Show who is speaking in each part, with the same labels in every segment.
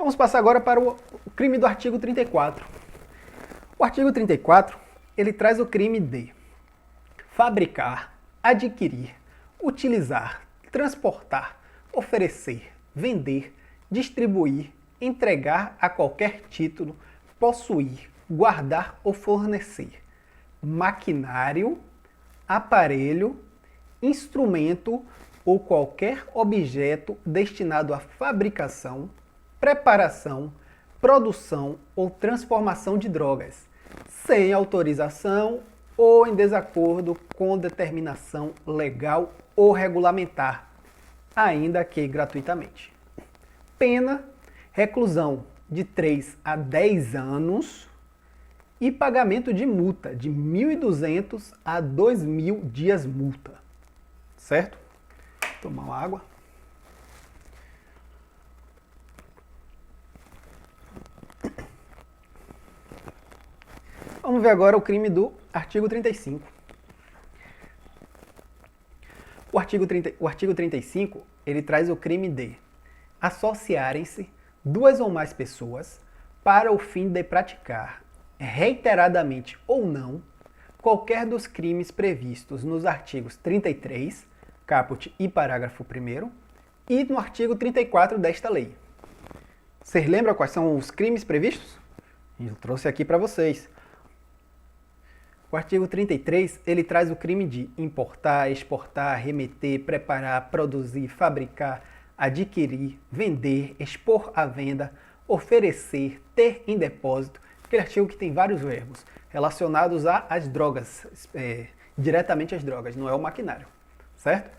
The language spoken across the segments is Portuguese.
Speaker 1: Vamos passar agora para o crime do artigo 34. O artigo 34, ele traz o crime de fabricar, adquirir, utilizar, transportar, oferecer, vender, distribuir, entregar a qualquer título, possuir, guardar ou fornecer maquinário, aparelho, instrumento ou qualquer objeto destinado à fabricação, preparação, produção ou transformação de drogas, sem autorização ou em desacordo com determinação legal ou regulamentar, ainda que gratuitamente. Pena, reclusão de 3 a 10 anos e pagamento de multa de 1.200 a 2.000 dias multa. Certo? Vou tomar uma água. Vamos ver agora o crime do artigo 35. O artigo 35, ele traz o crime de associarem-se duas ou mais pessoas para o fim de praticar, reiteradamente ou não, qualquer dos crimes previstos nos artigos 33, caput e parágrafo 1º, e no artigo 34 desta lei. Vocês lembram quais são os crimes previstos? Eu trouxe aqui para vocês. O artigo 33, ele traz o crime de importar, exportar, remeter, preparar, produzir, fabricar, adquirir, vender, expor à venda, oferecer, ter em depósito, aquele artigo que tem vários verbos relacionados às drogas, diretamente às drogas, não é o maquinário, certo?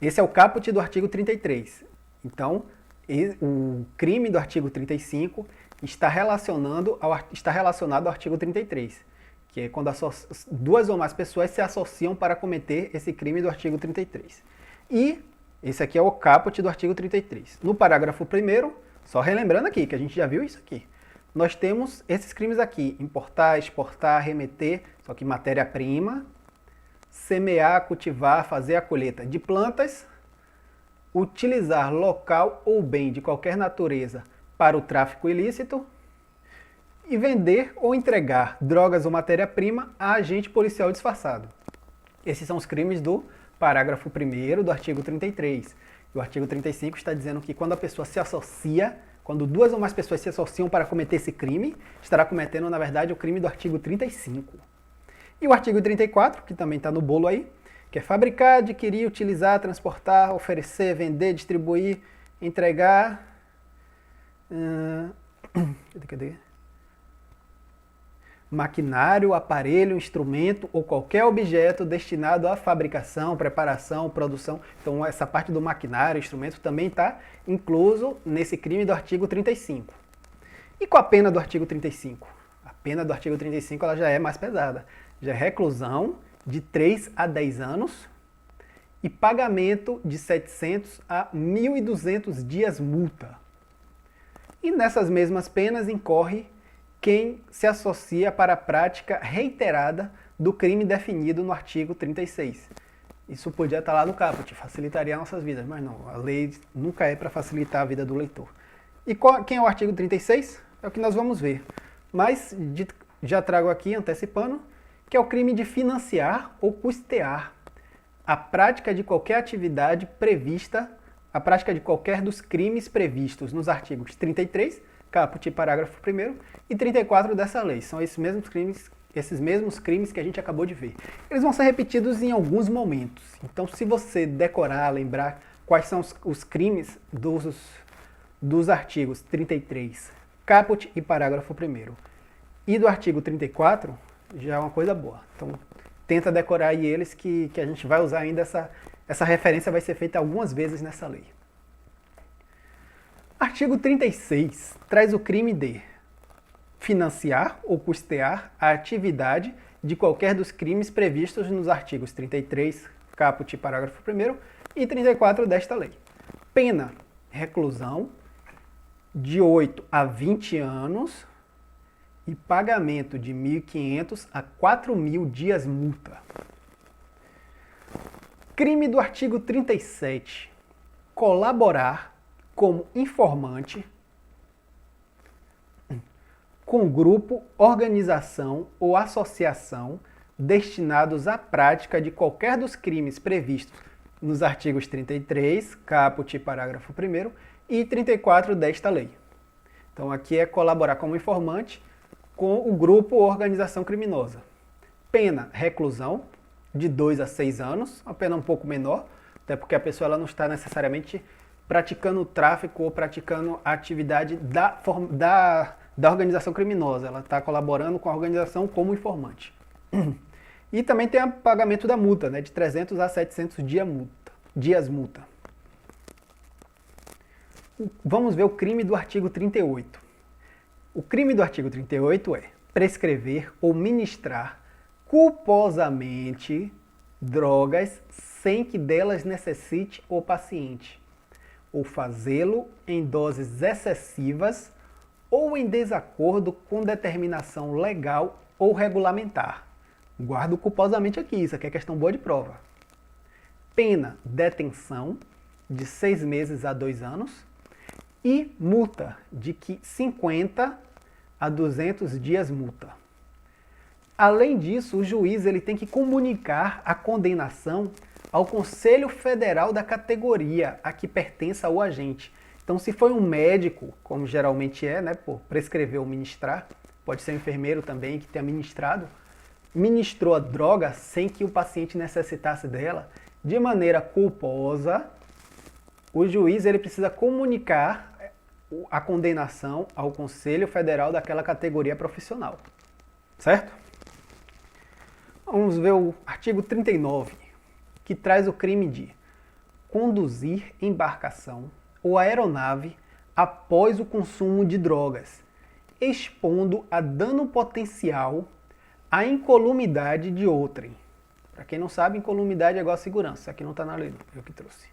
Speaker 1: Esse é o caput do artigo 33. Então, o crime do artigo 35 está relacionado ao artigo 33. Que é quando duas ou mais pessoas se associam para cometer esse crime do artigo 33. E esse aqui é o caput do artigo 33. No parágrafo 1º, só relembrando aqui, que a gente já viu isso aqui, nós temos esses crimes aqui: importar, exportar, remeter, só que matéria-prima, semear, cultivar, fazer a colheita de plantas, utilizar local ou bem de qualquer natureza para o tráfico ilícito, e vender ou entregar drogas ou matéria-prima a agente policial disfarçado. Esses são os crimes do parágrafo 1º do artigo 33. E o artigo 35 está dizendo que quando a pessoa se associa, quando duas ou mais pessoas se associam para cometer esse crime, estará cometendo, na verdade, o crime do artigo 35. E o artigo 34, que também está no bolo aí, que é fabricar, adquirir, utilizar, transportar, oferecer, vender, distribuir, entregar... Cadê? Maquinário, aparelho, instrumento ou qualquer objeto destinado à fabricação, preparação, produção. Então essa parte do maquinário, instrumento também está incluso nesse crime do artigo 35. E com a pena do artigo 35? A pena do artigo 35 ela já é mais pesada. Já é reclusão de 3 a 10 anos e pagamento de 700 a 1.200 dias multa. E nessas mesmas penas incorre quem se associa para a prática reiterada do crime definido no artigo 36. Isso podia estar lá no caput, facilitaria nossas vidas, mas não, a lei nunca é para facilitar a vida do leitor. E quem é o artigo 36? É o que nós vamos ver. Mas já trago aqui, antecipando, que é o crime de financiar ou custear a prática de qualquer atividade prevista, a prática de qualquer dos crimes previstos nos artigos 33, caput e parágrafo 1º, e 34 dessa lei. São esses mesmos crimes que a gente acabou de ver. Eles vão ser repetidos em alguns momentos. Então, se você decorar, lembrar quais são os crimes dos artigos 33, caput e parágrafo 1º, e do artigo 34, já é uma coisa boa. Então, tenta decorar aí eles que a gente vai usar ainda, essa referência vai ser feita algumas vezes nessa lei. Artigo 36 traz o crime de financiar ou custear a atividade de qualquer dos crimes previstos nos artigos 33, caput e parágrafo 1º, e 34 desta lei. Pena, reclusão de 8 a 20 anos e pagamento de 1.500 a 4.000 dias multa. Crime do artigo 37. Colaborar como informante com grupo, organização ou associação destinados à prática de qualquer dos crimes previstos nos artigos 33, caput, parágrafo 1º, e 34 desta lei. Então aqui é colaborar como informante com o grupo ou organização criminosa. Pena, reclusão, de 2 a 6 anos, uma pena um pouco menor, até porque a pessoa ela não está necessariamente praticando tráfico ou praticando a atividade da organização criminosa, ela está colaborando com a organização como informante. E também tem o pagamento da multa, né, de 300 a 700 dias multa. Vamos ver o crime do artigo 38. O crime do artigo 38 é prescrever ou ministrar culposamente drogas sem que delas necessite o paciente, ou fazê-lo em doses excessivas ou em desacordo com determinação legal ou regulamentar. Guardo culposamente aqui, isso aqui é questão boa de prova. Pena, detenção de 6 meses a 2 anos e multa de 50 a 200 dias multa. Além disso, o juiz ele tem que comunicar a condenação ao Conselho Federal da categoria a que pertença o agente. Então, se foi um médico, como geralmente é, né, por prescrever ou ministrar, pode ser um enfermeiro também que tenha ministrou a droga sem que o paciente necessitasse dela, de maneira culposa, o juiz ele precisa comunicar a condenação ao Conselho Federal daquela categoria profissional. Certo? Vamos ver o artigo 39, que traz o crime de conduzir embarcação ou aeronave após o consumo de drogas, expondo a dano potencial a incolumidade de outrem. Para quem não sabe, incolumidade é igual a segurança. Aqui não está na lei, não. Eu que trouxe.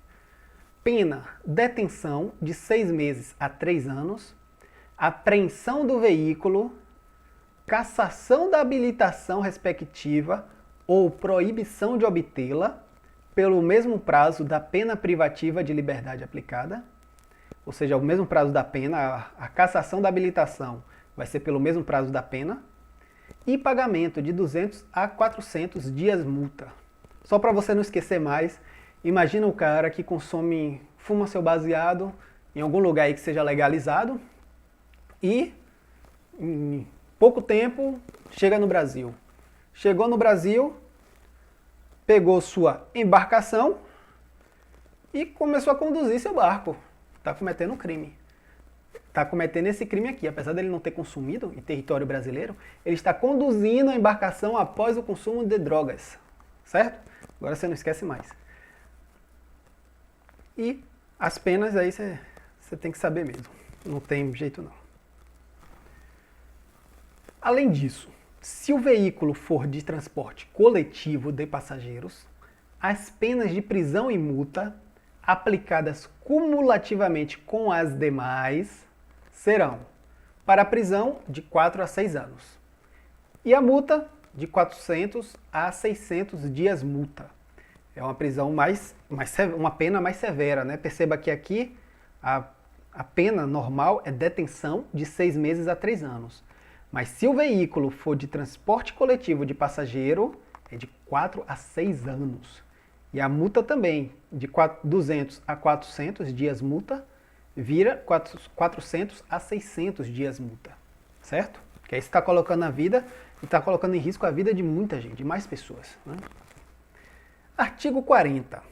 Speaker 1: Pena, detenção de 6 meses a 3 anos, apreensão do veículo, cassação da habilitação respectiva ou proibição de obtê-la pelo mesmo prazo da pena privativa de liberdade aplicada, ou seja, o mesmo prazo da pena, a cassação da habilitação vai ser pelo mesmo prazo da pena, e pagamento de 200 a 400 dias multa. Só para você não esquecer mais, imagina o cara que fuma seu baseado em algum lugar aí que seja legalizado e em pouco tempo chega no Brasil. Chegou no Brasil, pegou sua embarcação e começou a conduzir seu barco. Está cometendo um crime. Está cometendo esse crime aqui. Apesar dele não ter consumido em território brasileiro, ele está conduzindo a embarcação após o consumo de drogas. Certo? Agora você não esquece mais. E as penas aí você tem que saber mesmo. Não tem jeito não. Além disso, se o veículo for de transporte coletivo de passageiros, as penas de prisão e multa, aplicadas cumulativamente com as demais, serão para a prisão de 4 a 6 anos e a multa de 400 a 600 dias multa. É uma prisão uma pena mais severa, né? Perceba que aqui a pena normal é detenção de 6 meses a 3 anos. Mas se o veículo for de transporte coletivo de passageiro, é de 4 a 6 anos. E a multa também, de 200 a 400 dias multa, vira 400 a 600 dias multa. Certo? Porque aí você está colocando a vida e está colocando em risco a vida de muita gente, de mais pessoas. Né? Artigo 40.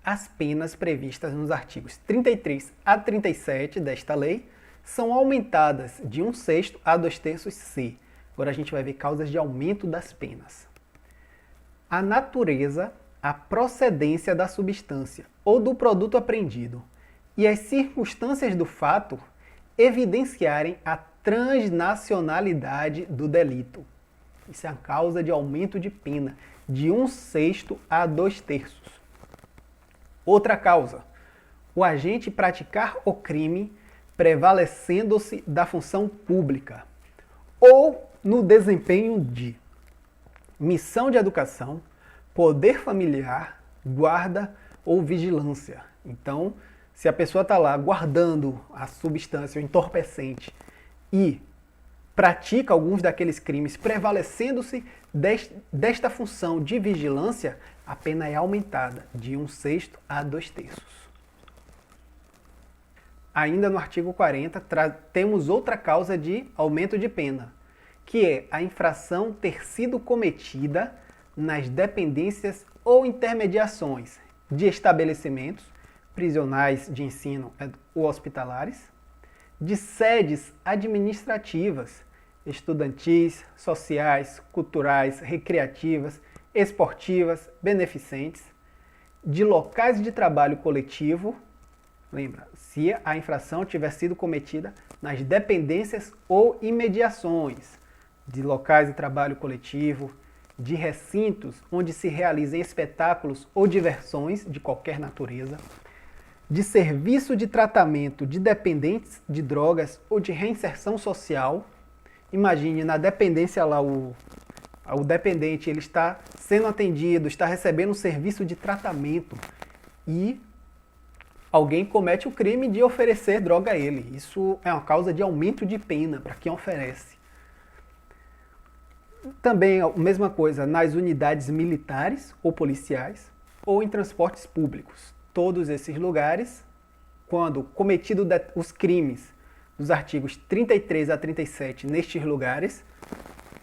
Speaker 1: As penas previstas nos artigos 33 a 37 desta lei são aumentadas de 1/6 a 2/3 C. Agora a gente vai ver causas de aumento das penas. A natureza, a procedência da substância ou do produto apreendido e as circunstâncias do fato evidenciarem a transnacionalidade do delito. Isso é a causa de aumento de pena, de 1/6 a 2/3. Outra causa, o agente praticar o crime prevalecendo-se da função pública ou no desempenho de missão de educação, poder familiar, guarda ou vigilância. Então, se a pessoa está lá guardando a substância, o entorpecente, e pratica alguns daqueles crimes, prevalecendo-se desta função de vigilância, a pena é aumentada de 1/6 a 2/3. Ainda no artigo 40, temos outra causa de aumento de pena, que é a infração ter sido cometida nas dependências ou intermediações de estabelecimentos prisionais de ensino ou hospitalares, de sedes administrativas, estudantis, sociais, culturais, recreativas, esportivas, beneficentes, de locais de trabalho coletivo. Lembra, se a infração tiver sido cometida nas dependências ou imediações de locais de trabalho coletivo, de recintos onde se realizem espetáculos ou diversões de qualquer natureza, de serviço de tratamento de dependentes de drogas ou de reinserção social. Imagine na dependência lá, o dependente ele está sendo atendido, está recebendo um serviço de tratamento e alguém comete o crime de oferecer droga a ele. Isso é uma causa de aumento de pena para quem oferece. Também a mesma coisa nas unidades militares ou policiais ou em transportes públicos. Todos esses lugares, quando cometido os crimes dos artigos 33 a 37 nestes lugares,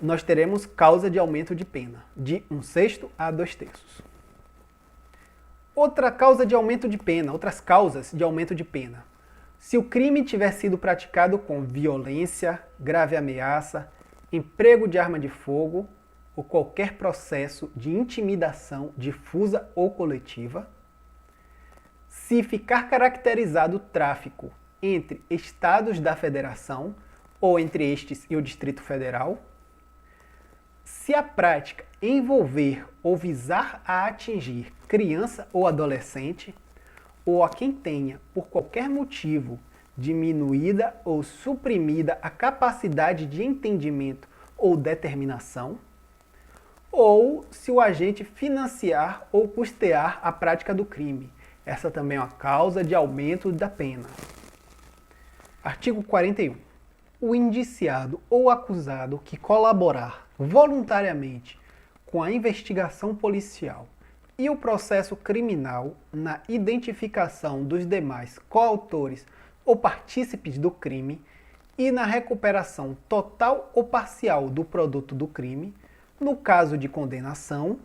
Speaker 1: nós teremos causa de aumento de pena, de 1/6 a 2/3. Outra causa de aumento de pena, outras causas de aumento de pena. Se o crime tiver sido praticado com violência, grave ameaça, emprego de arma de fogo ou qualquer processo de intimidação difusa ou coletiva, se ficar caracterizado o tráfico entre estados da federação ou entre estes e o Distrito Federal, se a prática envolver ou visar a atingir criança ou adolescente, ou a quem tenha, por qualquer motivo, diminuída ou suprimida a capacidade de entendimento ou determinação, ou se o agente financiar ou custear a prática do crime. Essa também é uma causa de aumento da pena. Artigo 41. O indiciado ou acusado que colaborar voluntariamente com a investigação policial e o processo criminal na identificação dos demais coautores ou partícipes do crime e na recuperação total ou parcial do produto do crime, no caso de condenação,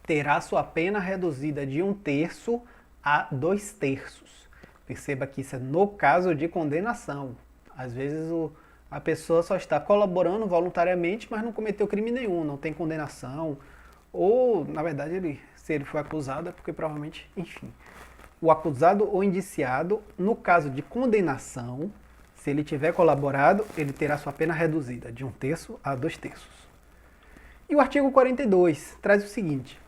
Speaker 1: terá sua pena reduzida de 1/3 a 2/3. Perceba que isso é no caso de condenação. Às vezes a pessoa só está colaborando voluntariamente, mas não cometeu crime nenhum, não tem condenação. Ou, na verdade, se ele foi acusado, é porque provavelmente, enfim. O acusado ou indiciado, no caso de condenação, se ele tiver colaborado, ele terá sua pena reduzida de 1/3 a 2/3. E o artigo 42 traz o seguinte: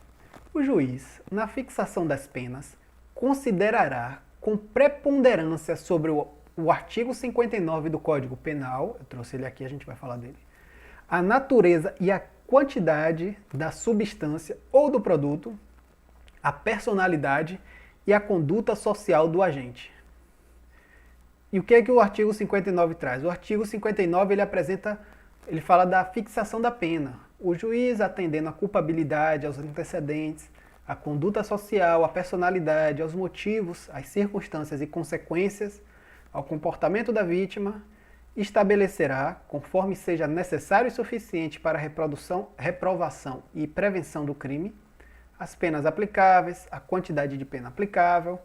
Speaker 1: o juiz, na fixação das penas, considerará com preponderância sobre o artigo 59 do Código Penal, eu trouxe ele aqui, a gente vai falar dele, a natureza e a quantidade da substância ou do produto, a personalidade e a conduta social do agente. E o que é que o artigo 59 traz? O artigo 59 ele fala da fixação da pena. O juiz, atendendo à culpabilidade, aos antecedentes, à conduta social, à personalidade, aos motivos, às circunstâncias e consequências, ao comportamento da vítima, estabelecerá, conforme seja necessário e suficiente para a reprovação e prevenção do crime, as penas aplicáveis, a quantidade de pena aplicável.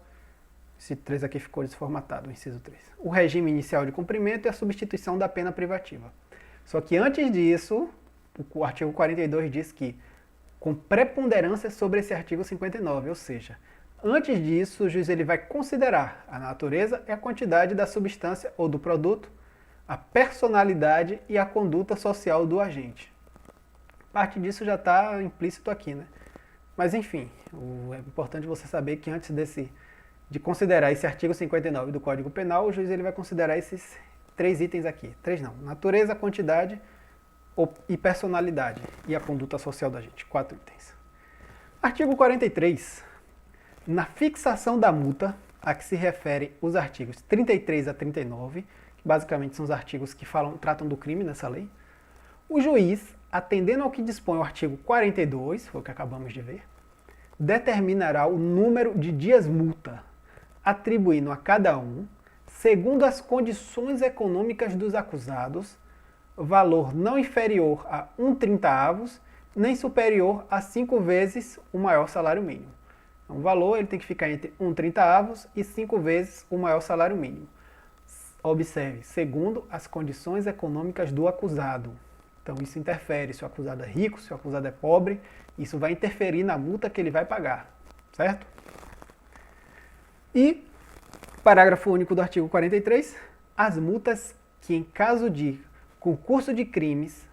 Speaker 1: Esse 3 aqui ficou desformatado, o inciso 3. O regime inicial de cumprimento e a substituição da pena privativa. Só que antes disso, o artigo 42 diz que, com preponderância sobre esse artigo 59, ou seja, antes disso, o juiz ele vai considerar a natureza e a quantidade da substância ou do produto, a personalidade e a conduta social do agente. Parte disso já está implícito aqui, né? Mas enfim, é importante você saber que antes de considerar esse artigo 59 do Código Penal, o juiz ele vai considerar esses 3 itens aqui. 3 não, natureza, quantidade e personalidade e a conduta social do agente. 4 itens. Artigo 43. Na fixação da multa, a que se refere os artigos 33 a 39, basicamente são os artigos que tratam do crime nessa lei. O juiz, atendendo ao que dispõe o artigo 42, foi o que acabamos de ver, determinará o número de dias multa, atribuindo a cada um, segundo as condições econômicas dos acusados, valor não inferior a 1/30, nem superior a 5 vezes o maior salário mínimo. Então, o valor ele tem que ficar entre 1/30 e 5 vezes o maior salário mínimo. Observe, segundo as condições econômicas do acusado. Então isso interfere se o acusado é rico, se o acusado é pobre, isso vai interferir na multa que ele vai pagar, certo? E, parágrafo único do artigo 43, as multas que em caso de concurso de crimes,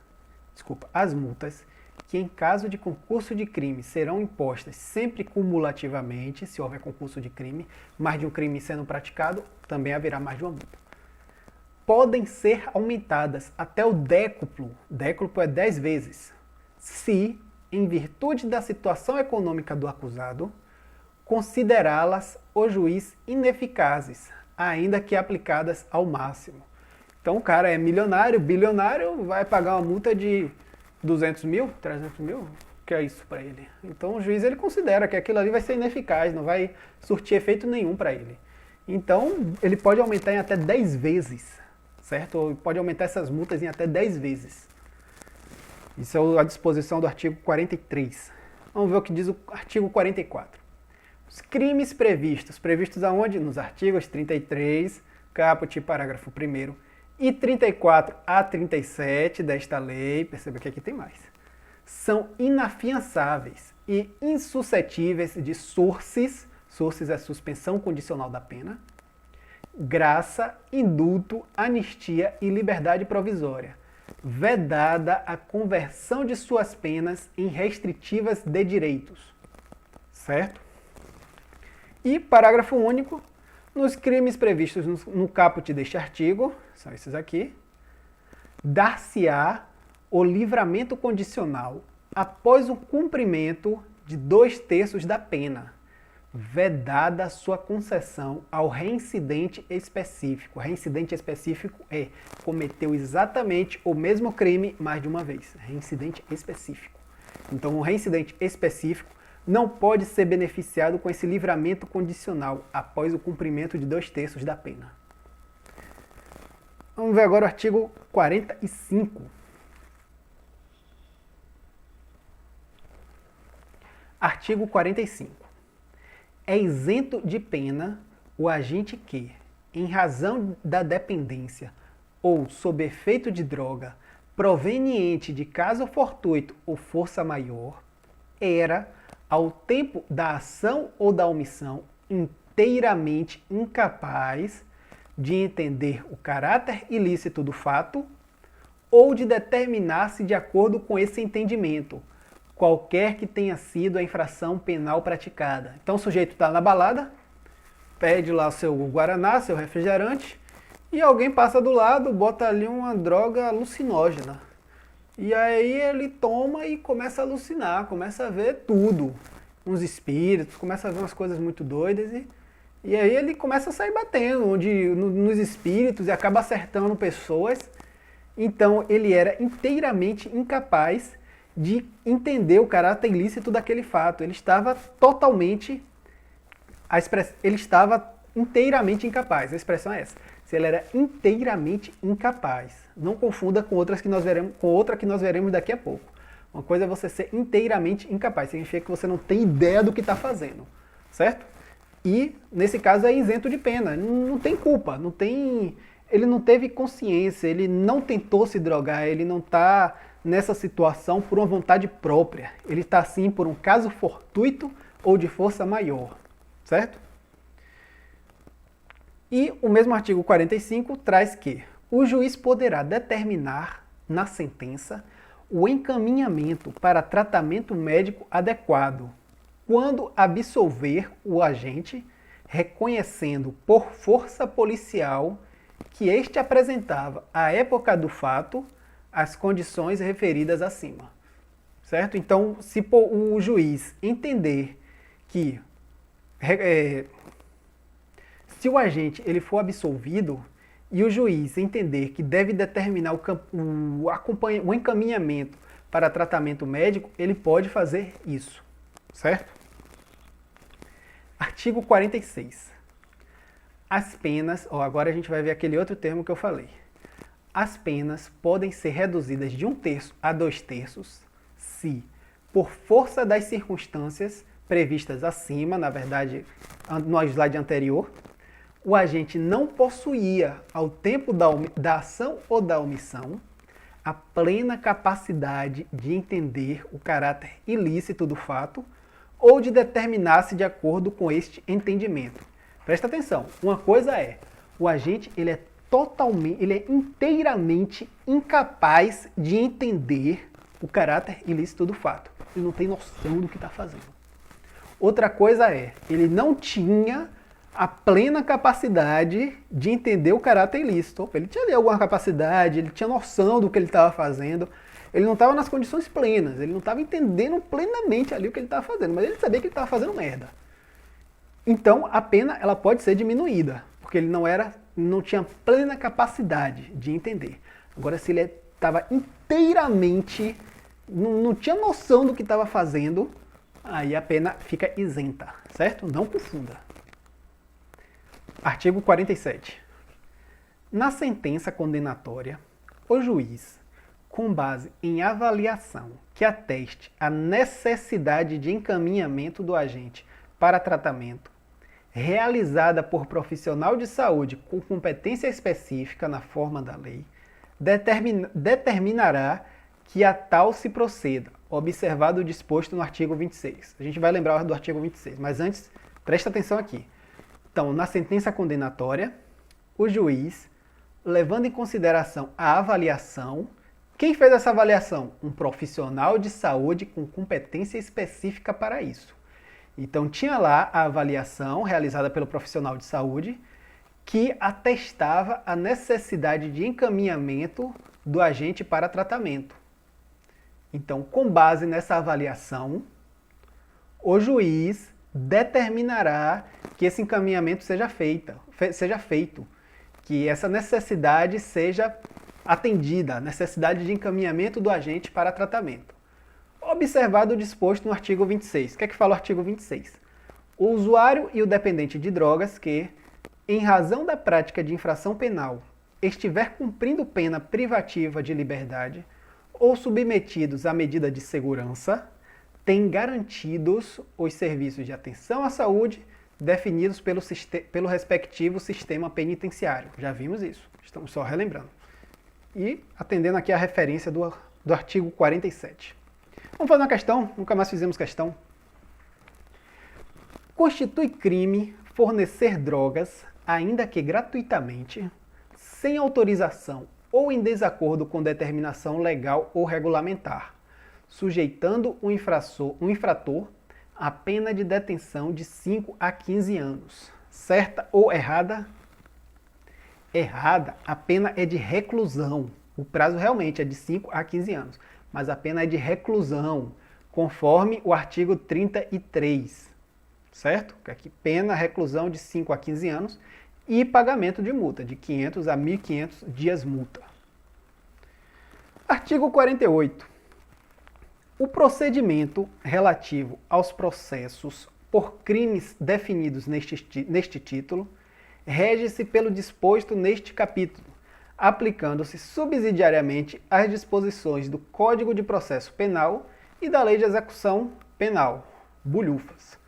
Speaker 1: as multas que em caso de concurso de crime serão impostas sempre cumulativamente, se houver concurso de crime, mais de um crime sendo praticado, também haverá mais de uma multa. Podem ser aumentadas até o décuplo é 10 vezes, se, em virtude da situação econômica do acusado, considerá-las o juiz ineficazes, ainda que aplicadas ao máximo. Então o cara é milionário, bilionário, vai pagar uma multa de 200 mil, 300 mil, que é isso para ele. Então o juiz ele considera que aquilo ali vai ser ineficaz, não vai surtir efeito nenhum para ele. Então ele pode aumentar em até 10 vezes, certo? Ou pode aumentar essas multas em até 10 vezes. Isso é a disposição do artigo 43. Vamos ver o que diz o artigo 44. Os crimes previstos aonde? Nos artigos 33, caput, parágrafo 1º, e 34 a 37 desta lei, perceba que aqui tem mais, são inafiançáveis e insuscetíveis de sursis é suspensão condicional da pena, graça, indulto, anistia e liberdade provisória, vedada a conversão de suas penas em restritivas de direitos. Certo? E parágrafo único, nos crimes previstos no caput deste artigo, são esses aqui, dar-se-á o livramento condicional após o cumprimento de 2/3 da pena, vedada a sua concessão ao reincidente específico. Reincidente específico é cometeu exatamente o mesmo crime mais de uma vez. Reincidente específico. Então, o reincidente específico não pode ser beneficiado com esse livramento condicional após o cumprimento de 2/3 da pena. Vamos ver agora o artigo 45. Artigo 45. É isento de pena o agente que, em razão da dependência ou sob efeito de droga proveniente de caso fortuito ou força maior, era, ao tempo da ação ou da omissão, inteiramente incapaz de entender o caráter ilícito do fato ou de determinar-se de acordo com esse entendimento, qualquer que tenha sido a infração penal praticada. Então o sujeito está na balada, pede lá seu guaraná, seu refrigerante, e alguém passa do lado, bota ali uma droga alucinógena. E aí ele toma e começa a alucinar, começa a ver tudo. Uns espíritos, começa a ver umas coisas muito doidas e aí ele começa a sair batendo nos espíritos e acaba acertando pessoas. Então ele era inteiramente incapaz de entender o caráter ilícito daquele fato. Ele estava totalmente... ele estava inteiramente incapaz. A expressão é essa. Se ele era inteiramente incapaz. Não confunda com outra que nós veremos daqui a pouco. Uma coisa é você ser inteiramente incapaz. Significa que você não tem ideia do que está fazendo. Certo? E, nesse caso, é isento de pena. Não tem culpa. Ele não teve consciência. Ele não tentou se drogar. Ele não está nessa situação por uma vontade própria. Ele está, sim, por um caso fortuito ou de força maior. Certo? E o mesmo artigo 45 traz que o juiz poderá determinar na sentença o encaminhamento para tratamento médico adequado, quando absolver o agente, reconhecendo por força policial que este apresentava, à época do fato, as condições referidas acima. Certo? Então, se o juiz entender que se o agente ele for absolvido, e o juiz entender que deve determinar o encaminhamento para tratamento médico, ele pode fazer isso, certo? Artigo 46. As penas, agora a gente vai ver aquele outro termo que eu falei. As penas podem ser reduzidas de 1/3 a 2/3 se, por força das circunstâncias previstas acima, na verdade, no slide anterior, o agente não possuía, ao tempo da ação ou da omissão, a plena capacidade de entender o caráter ilícito do fato ou de determinar-se de acordo com este entendimento. Presta atenção, uma coisa é, o agente ele é inteiramente incapaz de entender o caráter ilícito do fato. Ele não tem noção do que está fazendo. Outra coisa é, ele não tinha a plena capacidade de entender o caráter ilícito. Ele tinha ali alguma capacidade, ele tinha noção do que ele estava fazendo, ele não estava nas condições plenas, ele não estava entendendo plenamente ali o que ele estava fazendo, mas ele sabia que ele estava fazendo merda. Então, a pena ela pode ser diminuída, porque ele não tinha plena capacidade de entender. Agora, se ele estava inteiramente, não tinha noção do que estava fazendo, aí a pena fica isenta, certo? Não confunda. Artigo 47. Na sentença condenatória, o juiz, com base em avaliação que ateste a necessidade de encaminhamento do agente para tratamento, realizada por profissional de saúde com competência específica na forma da lei, determinará que a tal se proceda, observado o disposto no artigo 26. A gente vai lembrar do artigo 26, mas antes, presta atenção aqui. Então, na sentença condenatória, o juiz, levando em consideração a avaliação, quem fez essa avaliação? Um profissional de saúde com competência específica para isso. Então, tinha lá a avaliação realizada pelo profissional de saúde que atestava a necessidade de encaminhamento do agente para tratamento. Então, com base nessa avaliação, o juiz determinará que esse encaminhamento seja feito, que essa necessidade seja atendida, a necessidade de encaminhamento do agente para tratamento. Observado o disposto no artigo 26. O que é que fala o artigo 26? O usuário e o dependente de drogas que, em razão da prática de infração penal, estiver cumprindo pena privativa de liberdade ou submetidos à medida de segurança, têm garantidos os serviços de atenção à saúde definidos pelo respectivo sistema penitenciário. Já vimos isso, estamos só relembrando. E atendendo aqui a referência do artigo 47. Vamos fazer uma questão, nunca mais fizemos questão. Constitui crime fornecer drogas, ainda que gratuitamente, sem autorização ou em desacordo com determinação legal ou regulamentar, sujeitando o infrator à pena de detenção de 5 a 15 anos. Certa ou errada? Errada, a pena é de reclusão. O prazo realmente é de 5 a 15 anos, mas a pena é de reclusão, conforme o artigo 33, certo? Aqui, pena, reclusão de 5 a 15 anos e pagamento de multa, de 500 a 1.500 dias multa. Artigo 48. O procedimento relativo aos processos por crimes definidos neste título rege-se pelo disposto neste capítulo, aplicando-se subsidiariamente às disposições do Código de Processo Penal e da Lei de Execução Penal, bulhufas.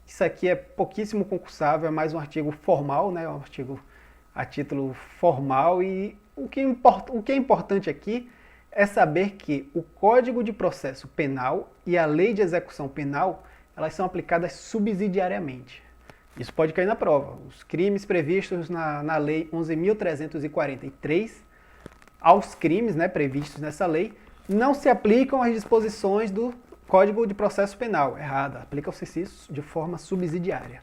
Speaker 1: Isso aqui é pouquíssimo concursável, é mais um artigo formal, né? Um artigo a título formal, e o que é importante aqui é saber que o Código de Processo Penal e a Lei de Execução Penal, elas são aplicadas subsidiariamente. Isso pode cair na prova. Os crimes previstos na Lei 11.343, aos crimes, né, previstos nessa lei, não se aplicam às disposições do Código de Processo Penal. Errada. Aplicam-se isso de forma subsidiária.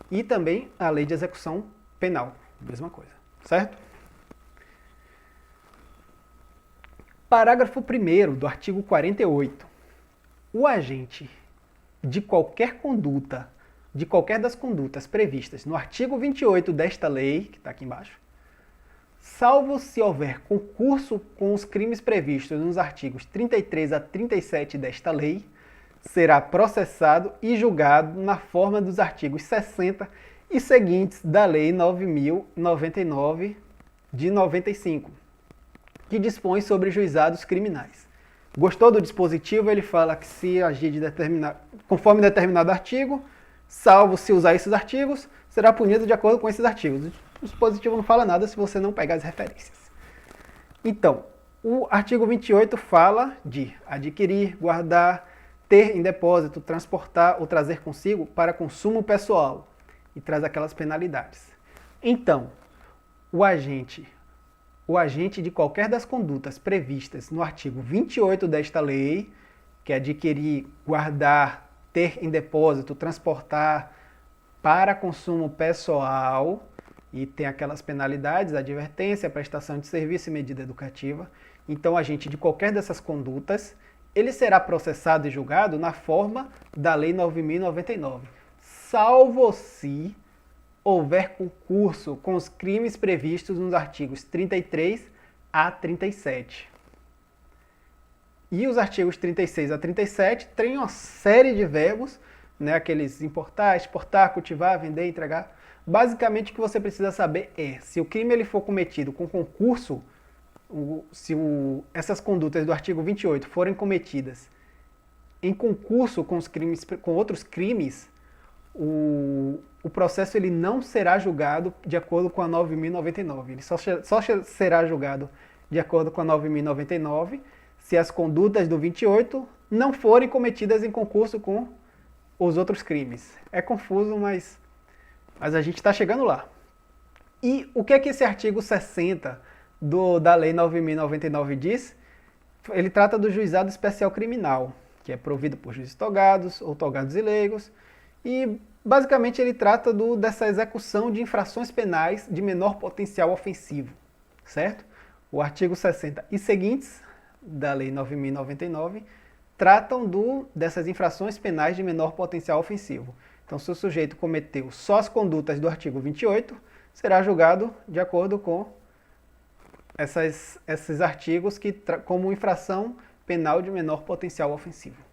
Speaker 1: E também a Lei de Execução Penal. Mesma coisa. Certo? Parágrafo 1º do artigo 48. O agente de qualquer das condutas previstas no artigo 28 desta lei, que está aqui embaixo, salvo se houver concurso com os crimes previstos nos artigos 33 a 37 desta lei, será processado e julgado na forma dos artigos 60 e seguintes da Lei 9.099 de 95, que dispõe sobre juizados criminais. Gostou do dispositivo? Ele fala que se agir conforme determinado artigo, salvo se usar esses artigos, será punido de acordo com esses artigos. O dispositivo não fala nada se você não pegar as referências. Então, o artigo 28 fala de adquirir, guardar, ter em depósito, transportar ou trazer consigo para consumo pessoal, e traz aquelas penalidades. Então, o agente de qualquer das condutas previstas no artigo 28 desta lei, que é adquirir, guardar, ter em depósito, transportar para consumo pessoal, e tem aquelas penalidades, advertência, prestação de serviço e medida educativa. Então, o agente de qualquer dessas condutas, ele será processado e julgado na forma da Lei 9.099, salvo se houver concurso com os crimes previstos nos artigos 33 a 37. E os artigos 36 a 37 têm uma série de verbos, né, aqueles importar, exportar, cultivar, vender, entregar. Basicamente, o que você precisa saber é, se o crime ele for cometido com concurso, essas condutas do artigo 28 forem cometidas em concurso com outros crimes, o processo ele não será julgado de acordo com a 9.099. Ele só será julgado de acordo com a 9.099 se as condutas do 28 não forem cometidas em concurso com os outros crimes. É confuso, mas a gente está chegando lá. E o que é que esse artigo 60 da Lei 9.099 diz? Ele trata do juizado especial criminal, que é provido por juízes togados ou togados e leigos, e basicamente ele trata dessa execução de infrações penais de menor potencial ofensivo, certo? O artigo 60 e seguintes da Lei 9.099 tratam dessas infrações penais de menor potencial ofensivo. Então, se o sujeito cometeu só as condutas do artigo 28, será julgado de acordo com esses artigos como infração penal de menor potencial ofensivo,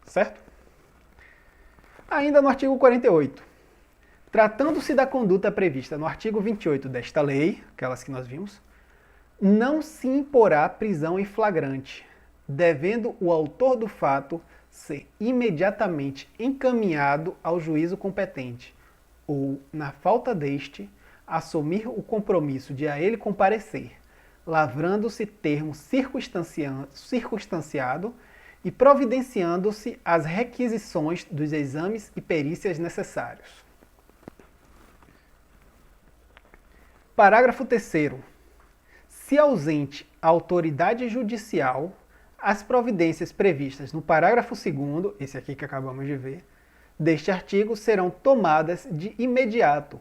Speaker 1: certo? Ainda no artigo 48, tratando-se da conduta prevista no artigo 28 desta lei, aquelas que nós vimos, não se imporá prisão em flagrante, devendo o autor do fato ser imediatamente encaminhado ao juízo competente, ou, na falta deste, assumir o compromisso de a ele comparecer, lavrando-se termo circunstanciado e providenciando-se as requisições dos exames e perícias necessários. Parágrafo 3º. Se ausente a autoridade judicial, as providências previstas no parágrafo 2º, esse aqui que acabamos de ver, deste artigo serão tomadas de imediato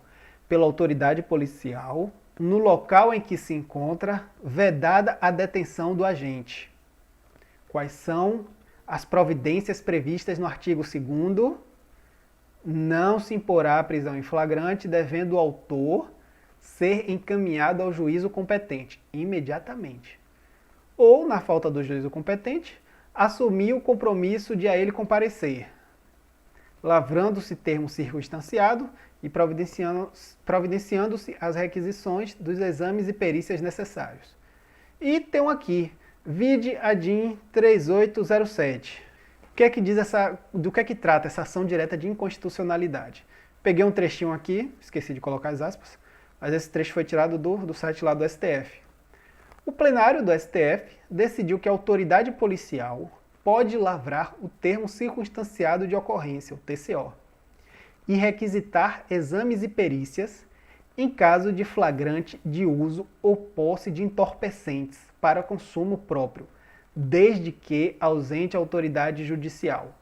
Speaker 1: pela autoridade policial no local em que se encontra vedada a detenção do agente. Quais são as providências previstas no artigo 2º? Não se imporá a prisão em flagrante, devendo o autor ser encaminhado ao juízo competente imediatamente. Ou, na falta do juízo competente, assumir o compromisso de a ele comparecer, lavrando-se termo circunstanciado e providenciando-se as requisições dos exames e perícias necessários. E tem um aqui, vide ADIM 3807. O que é que diz do que é que trata essa ação direta de inconstitucionalidade? Peguei um trechinho aqui, esqueci de colocar as aspas, mas esse trecho foi tirado do site lá do STF. O plenário do STF decidiu que a autoridade policial pode lavrar o termo circunstanciado de ocorrência, o TCO, e requisitar exames e perícias em caso de flagrante de uso ou posse de entorpecentes para consumo próprio, desde que ausente a autoridade judicial.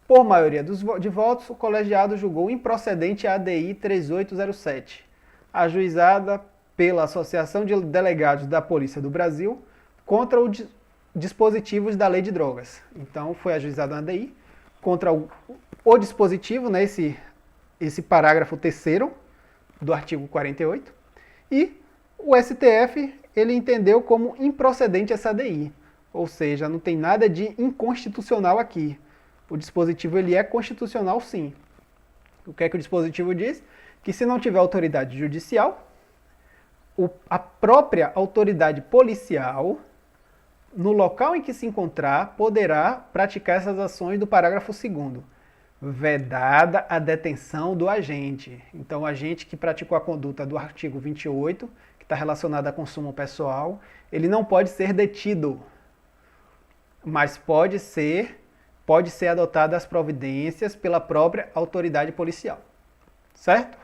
Speaker 1: Por maioria de votos, o colegiado julgou improcedente a ADI 3807, ajuizada pela Associação de Delegados da Polícia do Brasil contra os dispositivos da Lei de Drogas. Então, foi ajuizada a ADI contra o dispositivo, né, esse parágrafo 3º do artigo 48, e O STF ele entendeu como improcedente essa ADI, ou seja, não tem nada de inconstitucional aqui. O dispositivo ele é constitucional sim. O que é que o dispositivo diz? Que se não tiver autoridade judicial, a própria autoridade policial, no local em que se encontrar, poderá praticar essas ações do parágrafo 2º, vedada a detenção do agente. Então, o agente que praticou a conduta do artigo 28, que está relacionada a consumo pessoal, ele não pode ser detido, mas pode ser adotadas as providências pela própria autoridade policial. Certo?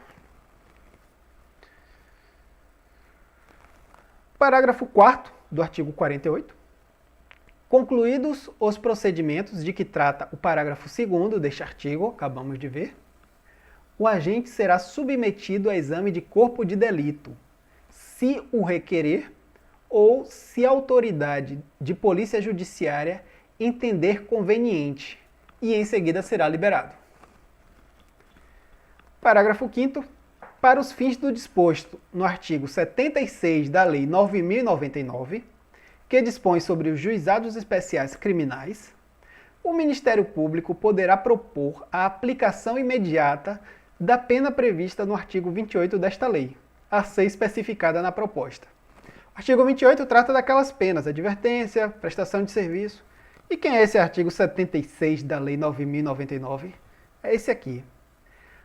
Speaker 1: Parágrafo 4º do artigo 48. Concluídos os procedimentos de que trata o parágrafo 2º deste artigo, acabamos de ver, o agente será submetido a exame de corpo de delito, se o requerer ou se a autoridade de polícia judiciária entender conveniente, e em seguida será liberado. Parágrafo 5º. Para os fins do disposto no artigo 76 da Lei 9.099, que dispõe sobre os juizados especiais criminais, o Ministério Público poderá propor a aplicação imediata da pena prevista no artigo 28 desta lei, a ser especificada na proposta. O artigo 28 trata daquelas penas, advertência, prestação de serviço. E quem é esse artigo 76 da Lei 9.099? É esse aqui.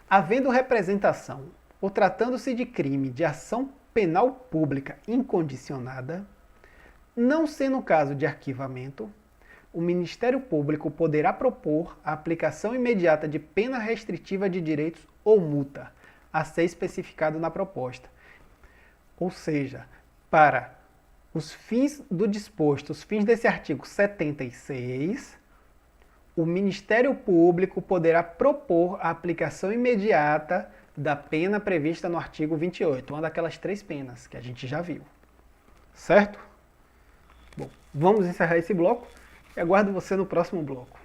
Speaker 1: Havendo representação ou tratando-se de crime de ação penal pública incondicionada, não sendo caso de arquivamento, o Ministério Público poderá propor a aplicação imediata de pena restritiva de direitos ou multa, a ser especificado na proposta. Ou seja, para os fins do disposto, os fins desse artigo 76, o Ministério Público poderá propor a aplicação imediata da pena prevista no artigo 28, uma daquelas 3 penas que a gente já viu. Certo? Bom, vamos encerrar esse bloco e aguardo você no próximo bloco.